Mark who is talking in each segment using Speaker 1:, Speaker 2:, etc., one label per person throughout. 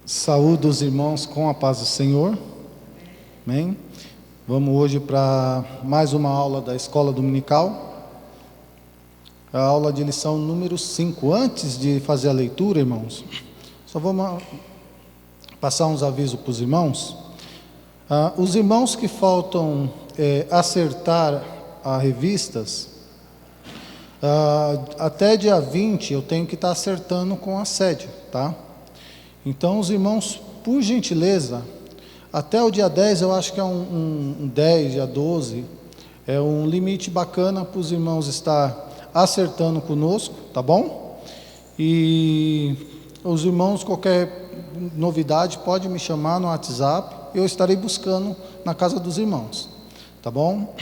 Speaker 1: Saúdo os irmãos com a paz do Senhor. Amém? Vamos hoje para mais uma aula da Escola Dominical. A aula de lição número 5. Antes de fazer a leitura, irmãos, só vamos passar uns avisos para os irmãos. Os irmãos que faltam acertar as revistas, até dia 20 eu tenho que estar acertando com a sede, tá? Então, os irmãos, por gentileza, até o dia 10, eu acho que é um 10, dia 12, é um limite bacana para os irmãos estar acertando conosco, tá bom? E os irmãos, qualquer novidade, pode me chamar no WhatsApp, eu estarei buscando na casa dos irmãos, tá bom?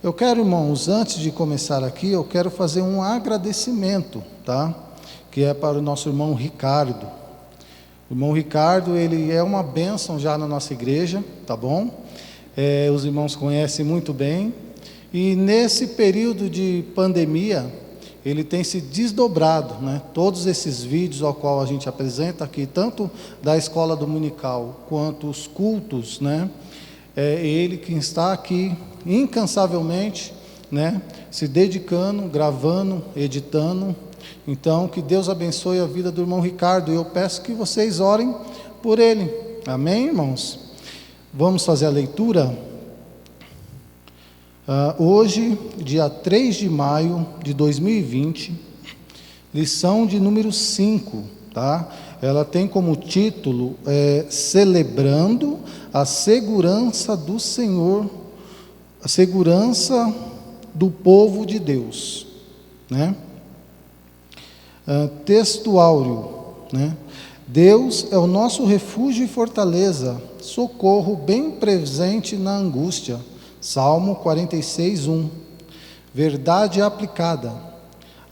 Speaker 1: Eu quero, irmãos, antes de começar aqui, eu quero fazer um agradecimento, tá? Que é para o nosso irmão Ricardo. O irmão Ricardo, ele é uma bênção já na nossa igreja, tá bom? Os irmãos conhecem muito bem. E nesse período de pandemia, ele tem se desdobrado, né? Todos esses vídeos ao qual a gente apresenta aqui, tanto da escola dominical quanto os cultos, né? É ele quem está aqui incansavelmente, né? Se dedicando, gravando, editando. Então, que Deus abençoe a vida do irmão Ricardo, e eu peço que vocês orem por ele, amém, irmãos? Vamos fazer a leitura? Hoje, dia 3 de maio de 2020, lição de número 5, tá? Ela tem como título, Celebrando a Segurança do Senhor, a segurança do povo de Deus, né? Texto áureo, né? Deus é o nosso refúgio e fortaleza, socorro bem presente na angústia. Salmo 46:1. Verdade aplicada.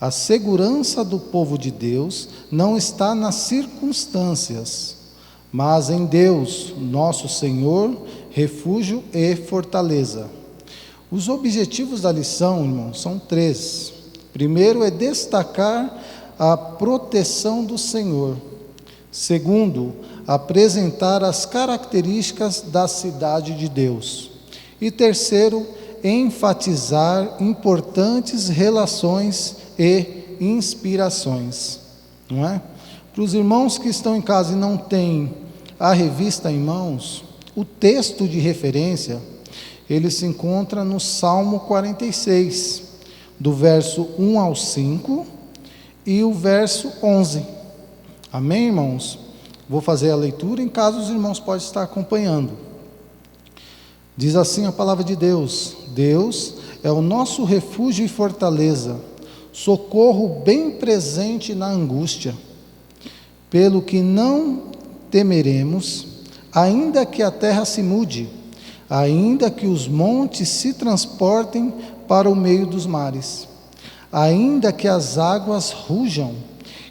Speaker 1: A segurança do povo de Deus não está nas circunstâncias, mas em Deus, nosso Senhor, refúgio e fortaleza. Os objetivos da lição, irmãos, são 3. Primeiro é destacar a proteção do Senhor. Segundo, apresentar as características da cidade de Deus. E terceiro, enfatizar importantes relações e inspirações. Não é? Para os irmãos que estão em casa e não têm a revista em mãos, o texto de referência, ele se encontra no Salmo 46, do verso 1 ao 5, e o verso 11, amém, irmãos? Vou fazer a leitura, em caso os irmãos possam estar acompanhando. Diz assim a palavra de Deus: Deus é o nosso refúgio e fortaleza, socorro bem presente na angústia. Pelo que não temeremos, ainda que a terra se mude, ainda que os montes se transportem para o meio dos mares, ainda que as águas rujam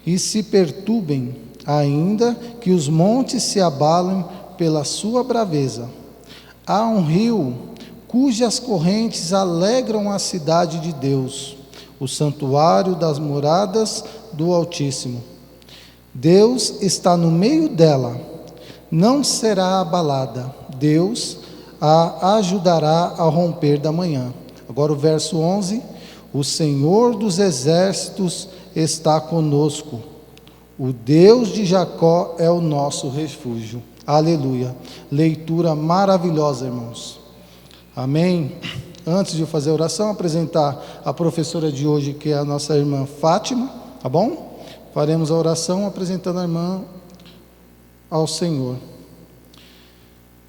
Speaker 1: e se perturbem, ainda que os montes se abalem pela sua braveza. Há um rio cujas correntes alegram a cidade de Deus, o santuário das moradas do Altíssimo. Deus está no meio dela, não será abalada. Deus a ajudará ao romper da manhã. Agora o verso 11. O Senhor dos exércitos está conosco. O Deus de Jacó é o nosso refúgio. Aleluia. Leitura maravilhosa, irmãos. Amém. Antes de eu fazer a oração, apresentar a professora de hoje, que é a nossa irmã Fátima, tá bom? Faremos a oração apresentando a irmã ao Senhor.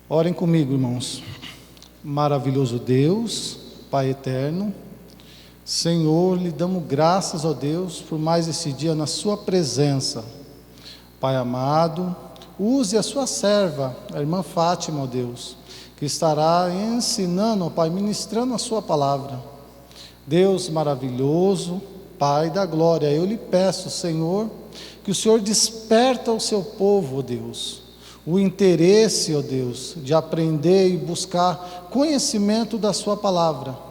Speaker 1: Orem comigo, irmãos. Maravilhoso Deus, Pai eterno, Senhor, lhe damos graças, ó Deus, por mais esse dia na sua presença. Pai amado, use a sua serva, a irmã Fátima, ó Deus, que estará ensinando, ó Pai, ministrando a sua palavra. Deus maravilhoso, Pai da glória, eu lhe peço, Senhor, que o Senhor desperta o seu povo, ó Deus, o interesse, ó Deus, de aprender e buscar conhecimento da sua palavra.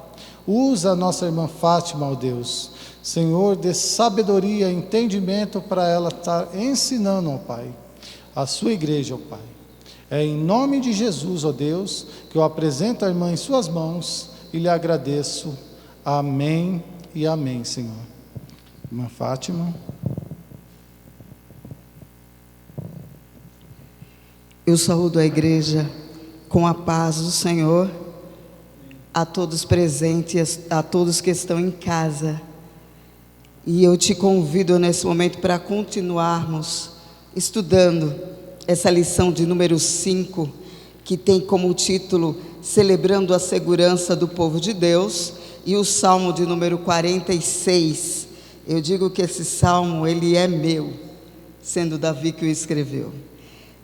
Speaker 1: Usa a nossa irmã Fátima, ó Deus. Senhor, dê sabedoria, entendimento para ela estar ensinando, ó Pai, a sua igreja, ó Pai. É em nome de Jesus, ó Deus, que eu apresento a irmã em suas mãos e lhe agradeço. Amém e amém, Senhor. Irmã Fátima.
Speaker 2: Eu saúdo a igreja com a paz do Senhor, a todos presentes, a todos que estão em casa. E eu te convido nesse momento para continuarmos estudando essa lição de número 5, que tem como título Celebrando a Segurança do Povo de Deus, e o Salmo de número 46. Eu digo que esse salmo, ele é meu, sendo Davi que o escreveu.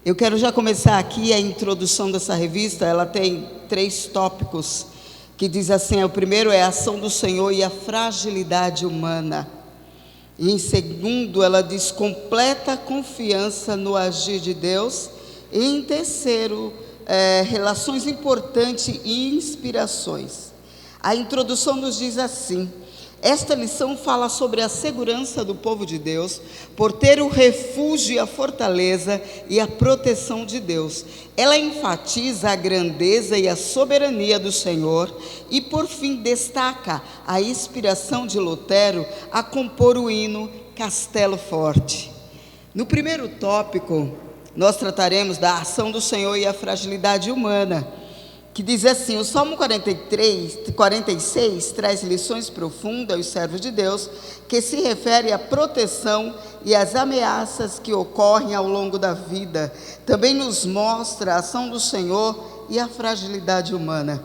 Speaker 2: Eu quero já começar aqui a introdução dessa revista. Ela tem 3 tópicos, que diz assim: o primeiro é a ação do Senhor e a fragilidade humana. E em segundo, ela diz completa confiança no agir de Deus. E em terceiro, relações importantes e inspirações. A introdução nos diz assim: esta lição fala sobre a segurança do povo de Deus, por ter o refúgio e a fortaleza e a proteção de Deus. Ela enfatiza a grandeza e a soberania do Senhor e, por fim, destaca a inspiração de Lutero a compor o hino Castelo Forte. No primeiro tópico, nós trataremos da ação do Senhor e a fragilidade humana, que diz assim: o Salmo 46 traz lições profundas aos servos de Deus, que se refere à proteção e às ameaças que ocorrem ao longo da vida. Também nos mostra a ação do Senhor e a fragilidade humana.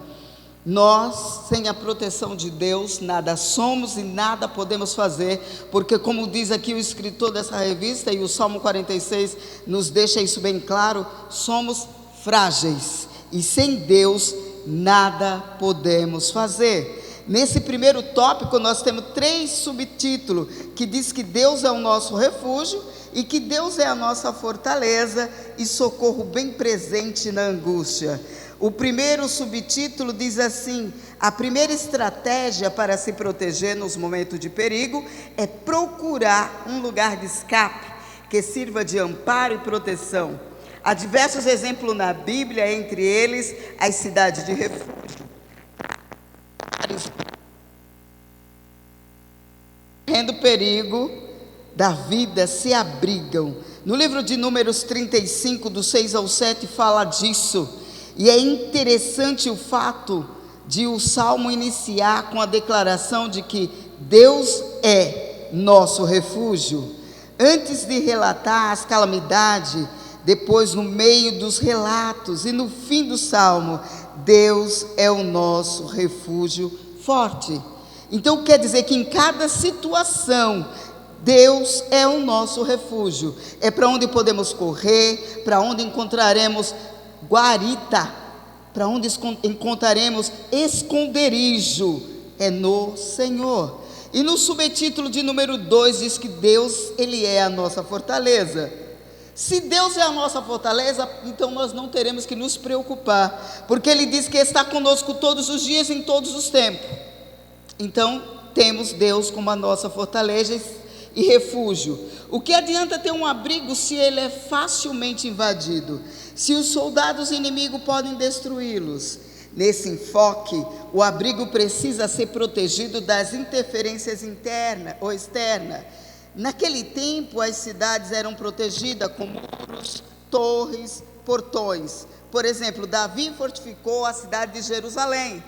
Speaker 2: Nós, sem a proteção de Deus, nada somos e nada podemos fazer, porque, como diz aqui o escritor dessa revista, e o Salmo 46 nos deixa isso bem claro, somos frágeis. E sem Deus nada podemos fazer. Nesse primeiro tópico nós temos 3 subtítulos, que diz que Deus é o nosso refúgio e que Deus é a nossa fortaleza e socorro bem presente na angústia. O primeiro subtítulo diz assim: a primeira estratégia para se proteger nos momentos de perigo é procurar um lugar de escape que sirva de amparo e proteção. Há diversos exemplos na Bíblia, entre eles as cidades de refúgio. Correndo perigo da vida, se abrigam. No livro de Números 35, do 6 ao 7, fala disso. E é interessante o fato de o Salmo iniciar com a declaração de que Deus é nosso refúgio. Antes de relatar as calamidades, depois, no meio dos relatos e no fim do salmo, Deus é o nosso refúgio forte. Então quer dizer que em cada situação, Deus é o nosso refúgio. É para onde podemos correr, para onde encontraremos guarita, para onde encontraremos esconderijo, é no Senhor. E no subtítulo de número 2 diz que Deus, Ele é a nossa fortaleza. Se Deus é a nossa fortaleza, então nós não teremos que nos preocupar, porque Ele diz que está conosco todos os dias, em todos os tempos. Então, temos Deus como a nossa fortaleza e refúgio. O que adianta ter um abrigo se ele é facilmente invadido? Se os soldados inimigos podem destruí-los? Nesse enfoque, o abrigo precisa ser protegido das interferências internas ou externas. Naquele tempo, as cidades eram protegidas com muros, torres, portões. Por exemplo, Davi fortificou a cidade de Jerusalém.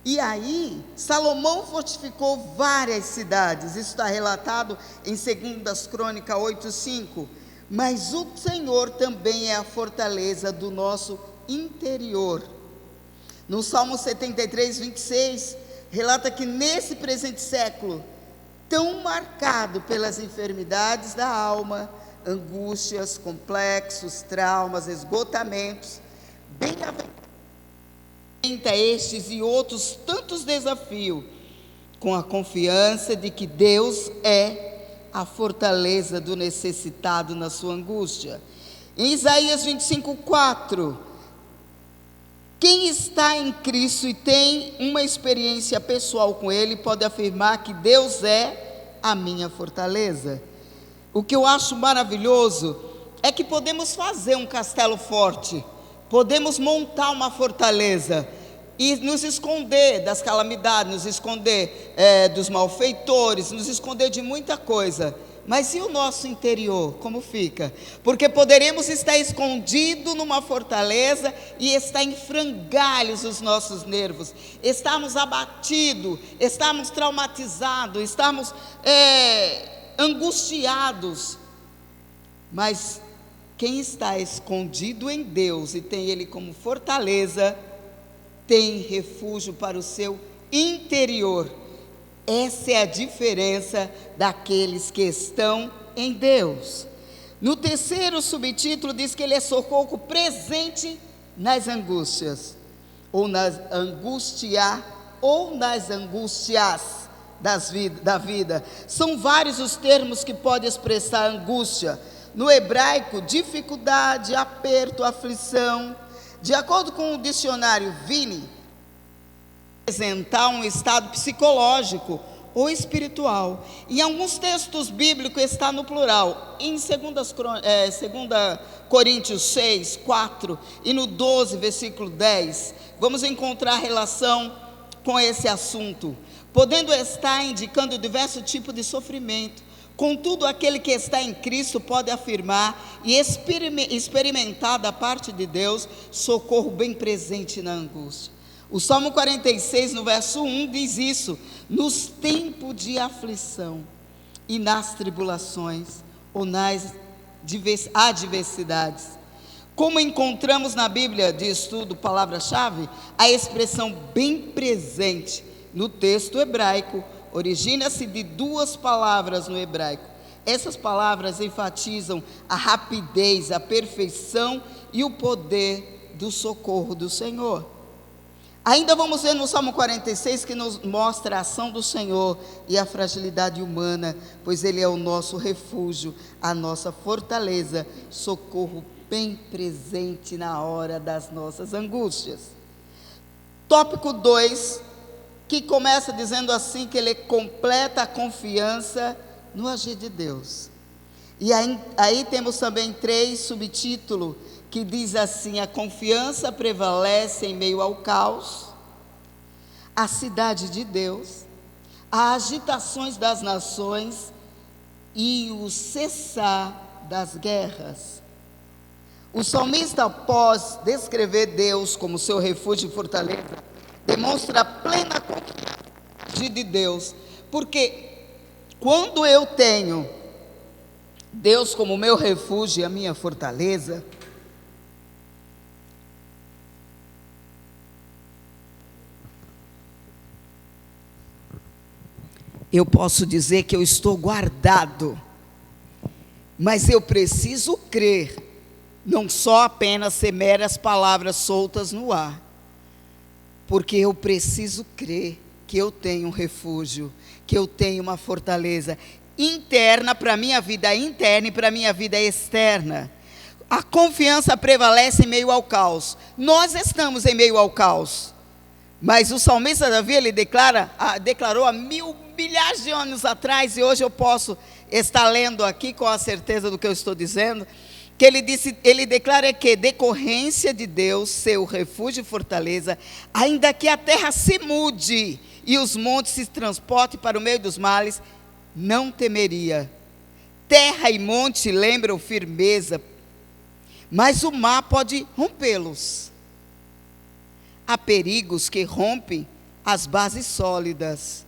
Speaker 2: E aí, Salomão fortificou várias cidades. Isso está relatado em 2 Crônicas 8:5. Mas o Senhor também é a fortaleza do nosso interior. No Salmo 73:26, relata que nesse presente século, tão marcado pelas enfermidades da alma, angústias, complexos, traumas, esgotamentos, bem-aventurado estes e outros tantos desafios, com a confiança de que Deus é a fortaleza do necessitado na sua angústia. Em Isaías 25:4, quem está em Cristo e tem uma experiência pessoal com Ele, pode afirmar que Deus é a minha fortaleza. O que eu acho maravilhoso é que podemos fazer um castelo forte, podemos montar uma fortaleza e nos esconder das calamidades, nos esconder dos malfeitores, nos esconder de muita coisa. Mas e o nosso interior, como fica? Porque poderíamos estar escondido numa fortaleza e estar em frangalhos os nossos nervos, estarmos abatidos, estarmos traumatizados, estarmos angustiados. Mas quem está escondido em Deus e tem Ele como fortaleza, tem refúgio para o seu interior. Essa é a diferença daqueles que estão em Deus. No terceiro subtítulo diz que Ele é socorro presente nas angústias, ou nas angústias da vida. São vários os termos que podem expressar angústia. No hebraico, dificuldade, aperto, aflição. De acordo com o dicionário Vini, representar um estado psicológico ou espiritual. Em alguns textos bíblicos está no plural. Em 2 Coríntios 6, 4 e no 12, versículo 10, vamos encontrar relação com esse assunto, podendo estar indicando diversos tipos de sofrimento. Contudo, aquele que está em Cristo pode afirmar e experimentar da parte de Deus socorro bem presente na angústia. O Salmo 46, no verso 1, diz isso: nos tempos de aflição e nas tribulações, ou nas adversidades. Como encontramos na Bíblia de estudo, palavra-chave, a expressão bem presente no texto hebraico, origina-se de duas palavras no hebraico. Essas palavras enfatizam a rapidez, a perfeição e o poder do socorro do Senhor. Ainda vamos ver no Salmo 46 que nos mostra a ação do Senhor e a fragilidade humana, pois Ele é o nosso refúgio, a nossa fortaleza, socorro bem presente na hora das nossas angústias. Tópico 2, que começa dizendo assim que Ele completa a confiança no agir de Deus. E aí temos também 3 subtítulos, que diz assim: a confiança prevalece em meio ao caos, a cidade de Deus, as agitações das nações e o cessar das guerras. O salmista, após descrever Deus como seu refúgio e fortaleza, demonstra plena confiança de Deus, porque quando eu tenho Deus como meu refúgio e a minha fortaleza, eu posso dizer que eu estou guardado, mas eu preciso crer, não só apenas ser meras palavras soltas no ar, porque eu preciso crer que eu tenho um refúgio, que eu tenho uma fortaleza interna para a minha vida interna e para a minha vida externa. A confiança prevalece em meio ao caos. Nós estamos em meio ao caos, mas o salmista Davi, ele declarou há milhares de anos atrás, e hoje eu posso estar lendo aqui com a certeza do que eu estou dizendo, que ele declara que decorrência de Deus, seu refúgio e fortaleza, ainda que a terra se mude e os montes se transportem para o meio dos males, não temeria. Terra e monte lembram firmeza, mas o mar pode rompê-los. Há perigos que rompem as bases sólidas.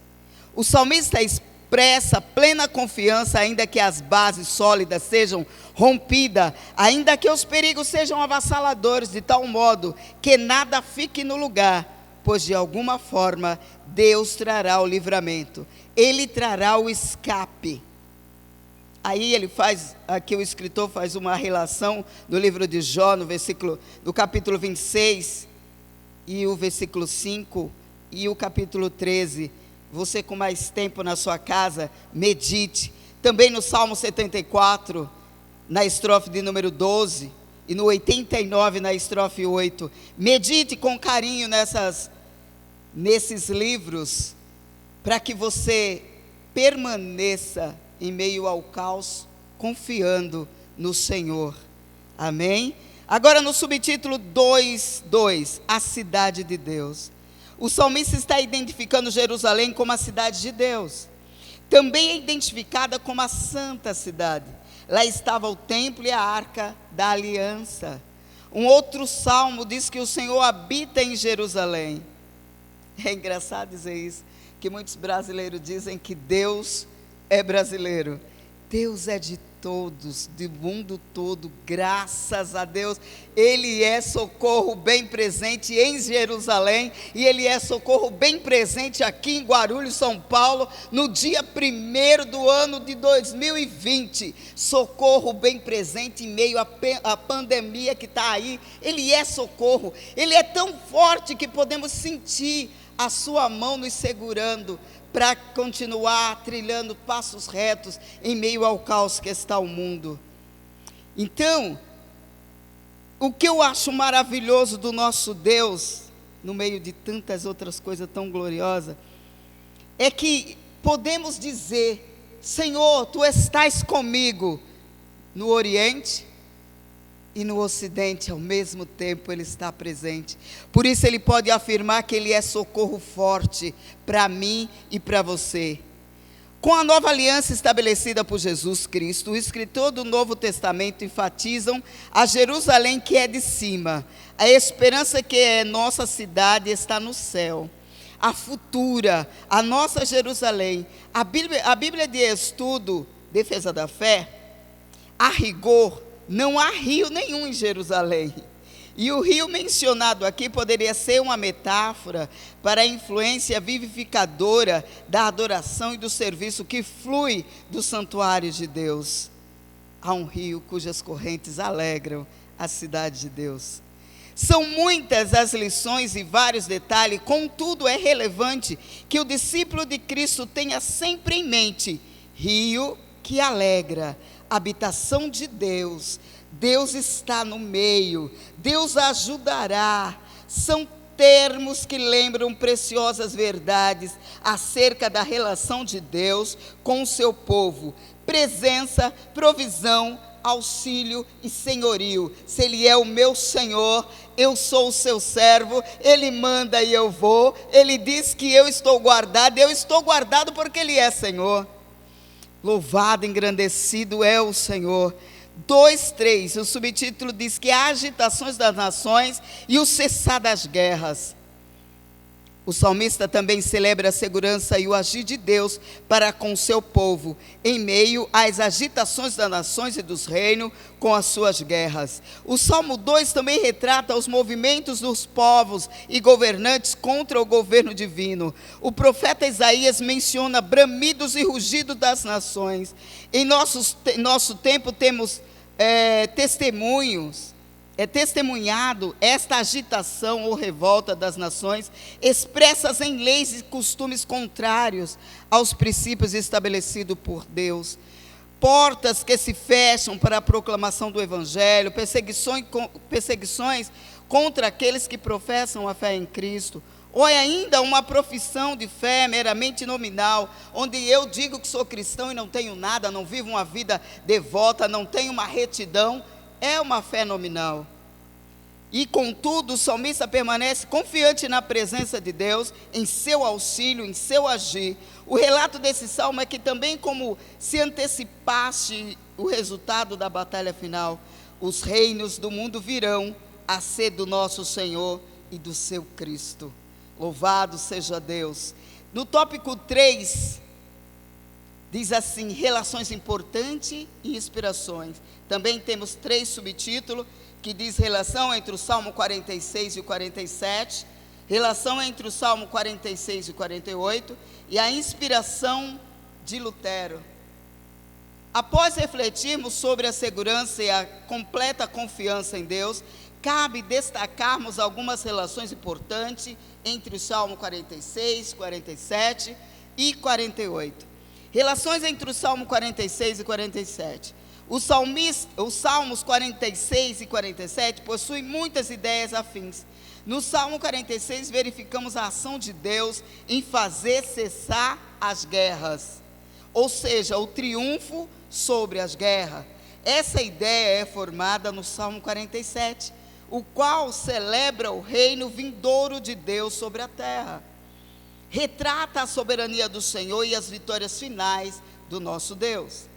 Speaker 2: O salmista expressa plena confiança, ainda que as bases sólidas sejam rompidas, ainda que os perigos sejam avassaladores, de tal modo que nada fique no lugar, pois de alguma forma Deus trará o livramento, Ele trará o escape. Aí aqui o escritor faz uma relação no livro de Jó, no capítulo 26, e o versículo 5, e o capítulo 13, você com mais tempo na sua casa, medite. Também no Salmo 74, na estrofe de número 12, e no 89, na estrofe 8, medite com carinho nesses livros, para que você permaneça em meio ao caos, confiando no Senhor. Amém? Agora no subtítulo 2:2, a cidade de Deus. O salmista está identificando Jerusalém como a cidade de Deus. Também é identificada como a santa cidade. Lá estava o templo e a arca da aliança. Um outro salmo diz que o Senhor habita em Jerusalém. É engraçado dizer isso, que muitos brasileiros dizem que Deus é brasileiro. Deus é de todos, do mundo todo, graças a Deus. Ele é socorro bem presente em Jerusalém, e Ele é socorro bem presente aqui em Guarulhos, São Paulo, no dia 1º do ano de 2020, socorro bem presente em meio à pandemia que está aí. Ele é socorro, Ele é tão forte que podemos sentir a sua mão nos segurando, para continuar trilhando passos retos em meio ao caos que está o mundo. Então, o que eu acho maravilhoso do nosso Deus, no meio de tantas outras coisas tão gloriosas, é que podemos dizer: Senhor, Tu estás comigo no Oriente e no Ocidente, ao mesmo tempo Ele está presente. Por isso Ele pode afirmar que Ele é socorro forte para mim e para você. Com a nova aliança estabelecida por Jesus Cristo, o escritor do Novo Testamento enfatizam a Jerusalém que é de cima. A esperança que é nossa cidade está no céu. A futura, a nossa Jerusalém. A Bíblia de Estudo, Defesa da Fé, a rigor, não há rio nenhum em Jerusalém. E o rio mencionado aqui poderia ser uma metáfora para a influência vivificadora da adoração e do serviço que flui do santuário de Deus. Há um rio cujas correntes alegram a cidade de Deus. São muitas as lições e vários detalhes, contudo é relevante que o discípulo de Cristo tenha sempre em mente: rio que alegra, habitação de Deus, Deus está no meio, Deus ajudará. São termos que lembram preciosas verdades acerca da relação de Deus com o seu povo: presença, provisão, auxílio e senhorio. Se Ele é o meu Senhor, eu sou o seu servo, Ele manda e eu vou. Ele diz que eu estou guardado porque Ele é Senhor. Louvado, engrandecido é o Senhor. 2:3, o subtítulo diz que há agitações das nações e o cessar das guerras. O salmista também celebra a segurança e o agir de Deus para com o seu povo, em meio às agitações das nações e dos reinos com as suas guerras. O Salmo 2 também retrata os movimentos dos povos e governantes contra o governo divino. O profeta Isaías menciona bramidos e rugidos das nações. Em nosso tempo temos testemunhado esta agitação ou revolta das nações, expressas em leis e costumes contrários aos princípios estabelecidos por Deus. Portas que se fecham para a proclamação do Evangelho, perseguições contra aqueles que professam a fé em Cristo, ou ainda uma profissão de fé meramente nominal, onde eu digo que sou cristão e não tenho nada, não vivo uma vida devota, não tenho uma retidão. É uma fé nominal. E contudo o salmista permanece confiante na presença de Deus, em seu auxílio, em seu agir. O relato desse salmo é que também, como se antecipasse o resultado da batalha final, os reinos do mundo virão a ser do nosso Senhor e do seu Cristo. Louvado seja Deus. No tópico 3, diz assim: relações importantes e inspirações. Também temos 3 subtítulos, que diz relação entre o Salmo 46 e o 47, relação entre o Salmo 46 e o 48, e a inspiração de Lutero. Após refletirmos sobre a segurança e a completa confiança em Deus, cabe destacarmos algumas relações importantes entre o Salmo 46, 47 e 48. Relações entre o Salmo 46 e 47. Os Salmos 46 e 47 possuem muitas ideias afins. No Salmo 46 verificamos a ação de Deus em fazer cessar as guerras, ou seja, o triunfo sobre as guerras. essa ideia é formada no Salmo 47, o qual celebra o reino vindouro de Deus sobre a terra. Retrata a soberania do Senhor e as vitórias finais do nosso Deus.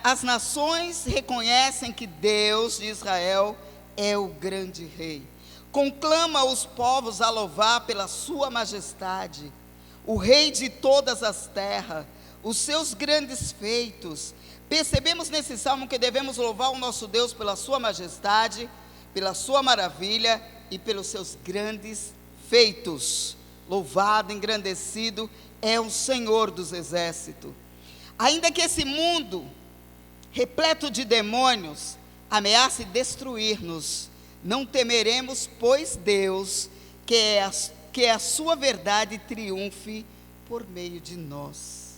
Speaker 2: As nações reconhecem que Deus de Israel é o grande rei. Conclama os povos a louvar pela sua majestade, o rei de todas as terras, os seus grandes feitos. Percebemos nesse salmo que devemos louvar o nosso Deus pela sua majestade, pela sua maravilha e pelos seus grandes feitos. Louvado, engrandecido é o Senhor dos exércitos. Ainda que esse mundo, repleto de demônios, ameace destruir-nos, não temeremos, pois Deus, que a sua verdade triunfe por meio de nós.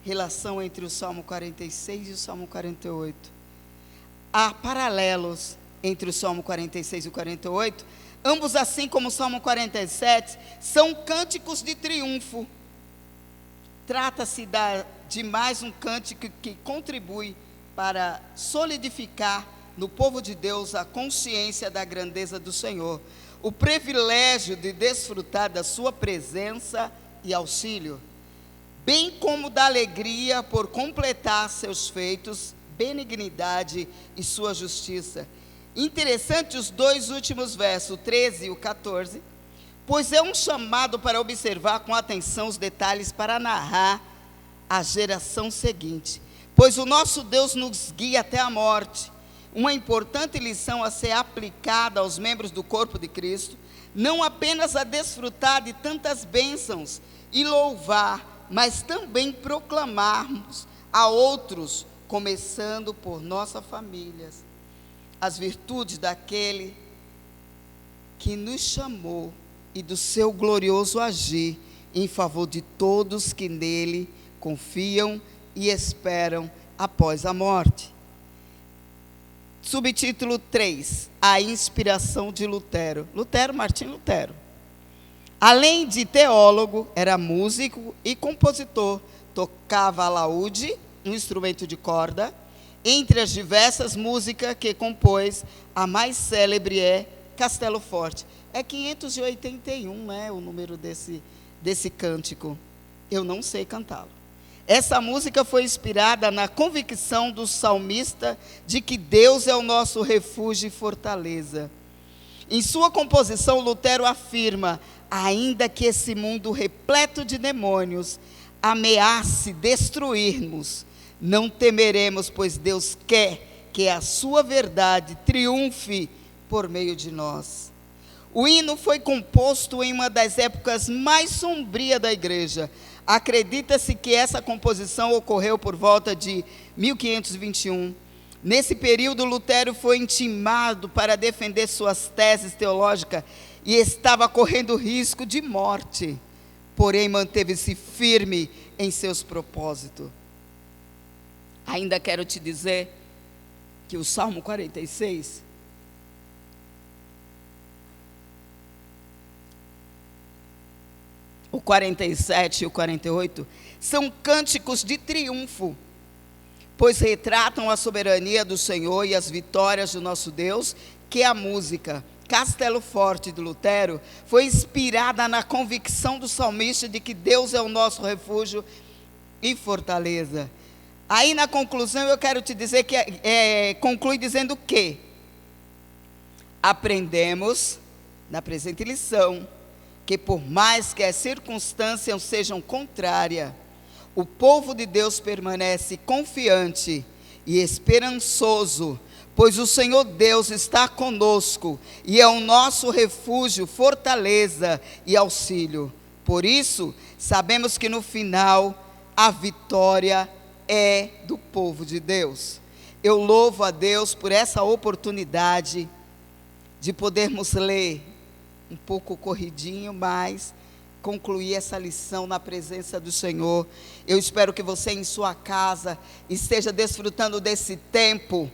Speaker 2: Relação entre o Salmo 46 e o Salmo 48. Há paralelos entre o Salmo 46 e o 48, ambos, assim como o Salmo 47, são cânticos de triunfo. Trata-se de mais um cântico que contribui para solidificar no povo de Deus a consciência da grandeza do Senhor, o privilégio de desfrutar da sua presença e auxílio, bem como da alegria por completar seus feitos, benignidade e sua justiça. Interessante os dois últimos versos, o 13 e o 14, pois é um chamado para observar com atenção os detalhes para narrar a geração seguinte, pois o nosso Deus nos guia até a morte, uma importante lição a ser aplicada aos membros do corpo de Cristo, não apenas a desfrutar de tantas bênçãos e louvar, mas também proclamarmos a outros, começando por nossas famílias, as virtudes daquele que nos chamou e do seu glorioso agir em favor de todos que nele confiam e esperam após a morte. Subtítulo 3, a inspiração de Lutero. Martim Lutero. Além de teólogo, era músico e compositor, tocava alaúde, um instrumento de corda. Entre as diversas músicas que compôs, a mais célebre é Castelo Forte. É 581, né, o número desse cântico. Eu não sei cantá-lo. Essa música foi inspirada na convicção do salmista de que Deus é o nosso refúgio e fortaleza. Em sua composição, Lutero afirma: ainda que esse mundo repleto de demônios ameace destruir-nos, não temeremos, pois Deus quer que a sua verdade triunfe por meio de nós. O hino foi composto em uma das épocas mais sombrias da igreja. Acredita-se que essa composição ocorreu por volta de 1521. Nesse período, Lutero foi intimado para defender suas teses teológicas e estava correndo risco de morte, porém manteve-se firme em seus propósitos. Ainda quero te dizer que o Salmo 46, o 47 e o 48, são cânticos de triunfo, pois retratam a soberania do Senhor e as vitórias do nosso Deus, que a música Castelo Forte de Lutero foi inspirada na convicção do salmista de que Deus é o nosso refúgio e fortaleza. Aí na conclusão eu quero te dizer que conclui dizendo que aprendemos na presente lição que por mais que as circunstâncias sejam contrárias, o povo de Deus permanece confiante e esperançoso, pois o Senhor Deus está conosco e é o nosso refúgio, fortaleza e auxílio. Por isso, sabemos que no final a vitória é do povo de Deus. Eu louvo a Deus por essa oportunidade de podermos ler um pouco corridinho, mas concluir essa lição na presença do Senhor. Eu espero que você em sua casa esteja desfrutando desse tempo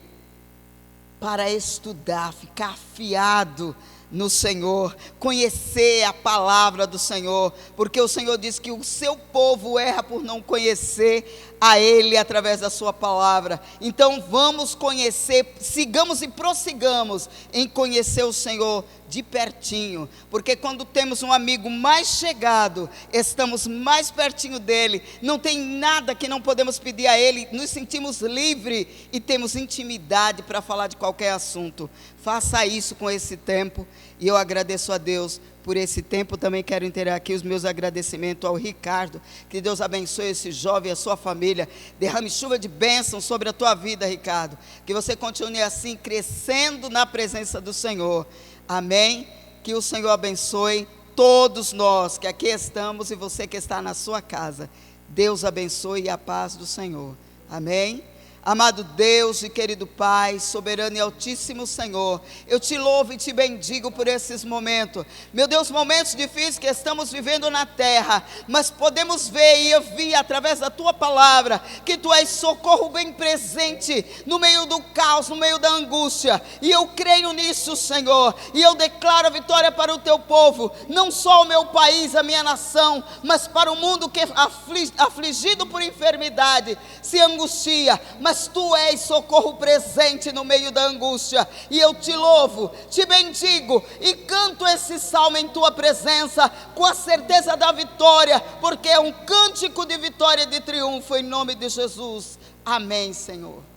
Speaker 2: para estudar, ficar afiado no Senhor, conhecer a palavra do Senhor, porque o Senhor diz que o seu povo erra por não conhecer a Ele através da sua palavra. Então vamos conhecer, sigamos e prossigamos em conhecer o Senhor de pertinho, porque quando temos um amigo mais chegado, estamos mais pertinho dele, não tem nada que não podemos pedir a ele, nos sentimos livres e temos intimidade para falar de qualquer assunto. Faça isso com esse tempo, e eu agradeço a Deus por esse tempo. Também quero entregar aqui os meus agradecimentos ao Ricardo, que Deus abençoe esse jovem e a sua família, derrame chuva de bênção sobre a tua vida, Ricardo, que você continue assim, crescendo na presença do Senhor. Amém? Que o Senhor abençoe todos nós que aqui estamos e você que está na sua casa. Deus abençoe e a paz do Senhor. Amém? Amado Deus e querido Pai, soberano e altíssimo Senhor, eu te louvo e te bendigo por esses momentos. Meu Deus, momentos difíceis que estamos vivendo na terra, mas podemos ver e ouvir através da tua palavra que tu és socorro bem presente no meio do caos, no meio da angústia. E eu creio nisso, Senhor, e eu declaro a vitória para o teu povo, não só o meu país, a minha nação, mas para o mundo que afligido por enfermidade se angustia, mas tu és socorro presente no meio da angústia, e eu te louvo, te bendigo e canto esse salmo em tua presença, com a certeza da vitória, porque é um cântico de vitória e de triunfo, em nome de Jesus. Amém, Senhor.